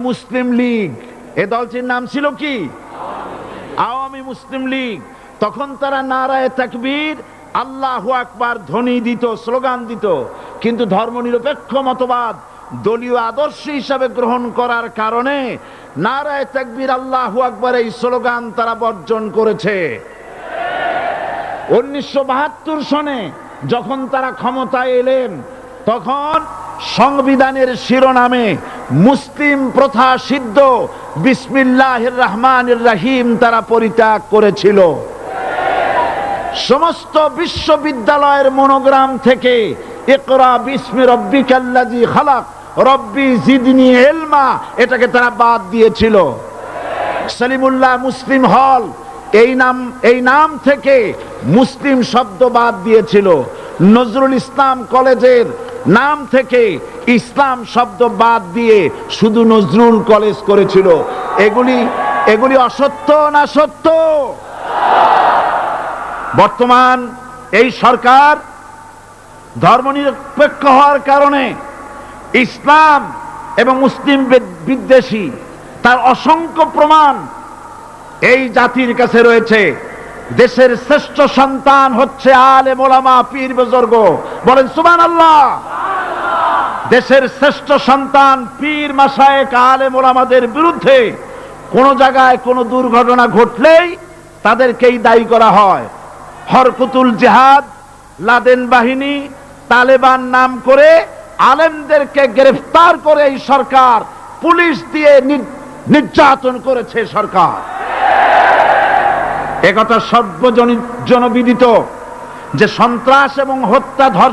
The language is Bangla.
মুসলিম লীগ, এ দলটির নাম ছিল কি? আওয়ামী মুসলিম লীগ। তখন তারা নারায়ে তাকবীর, আল্লাহু আকবার ধ্বনি দিত, স্লোগান দিত, কিন্তু ধর্মনিরপেক্ষ মতবাদ দলীয় আদর্শ হিসাবে গ্রহণ করার কারণে নারায়ে তাকবীর, আল্লাহু আকবার এই স্লোগান তারা বর্জন করেছে। 1972 সনে যখন তারা ক্ষমতায় এলেন, তখন সংবিধানের শিরোনামে মুসলিম প্রথা সিদ্ধ বিসমিল্লাহির রহমানির রহিম তারা পরিত্যাগ করেছিল। সমস্ত বিশ্ববিদ্যালয়ের মনোগ্রাম থেকে ইকরা বিসমি রব্বিকাল্লাযী খালাক রব্বি জিদনি ইলমা এটাকে তারা বাদ দিয়েছিল। সলিমুল্লাহ মুসলিম হল এই নাম থেকে মুসলিম শব্দ বাদ দিয়েছিল। নজরুল ইসলাম কলেজের নাম থেকে ইসলাম শব্দ বাদ দিয়ে শুধু নজরুল কলেজ করেছিল। এগুলি অসত্য না সত্য? বর্তমান এই সরকার ধর্মনিরপেক্ষ হওয়ার কারণে ইসলাম এবং মুসলিম বিদ্বেষী, তার অসংখ্য প্রমাণ এই জাতির কাছে রয়েছে। দেশের শ্রেষ্ঠ সন্তান হচ্ছে আলেম ওলামা, পীর বুজুর্গ, বলেন সুবহানাল্লাহ। দেশের শ্রেষ্ঠ সন্তান পীর মাশায়েখ আলেম ওলামাদের বিরুদ্ধে কোন জায়গায় কোন দুর্ঘটনা ঘটলেই তাদেরকেই দায়ী করা হয়। হরকুতুল জিহাদ, লাদেন বাহিনী, তালেবান নাম করে আলেমদেরকে গ্রেফতার করে এই সরকার পুলিশ দিয়ে নির্যাতন করেছে সরকার। একথা সর্বজনবিদিত যে সন্ত্রাস এবং হত্যা, ধর্ষণ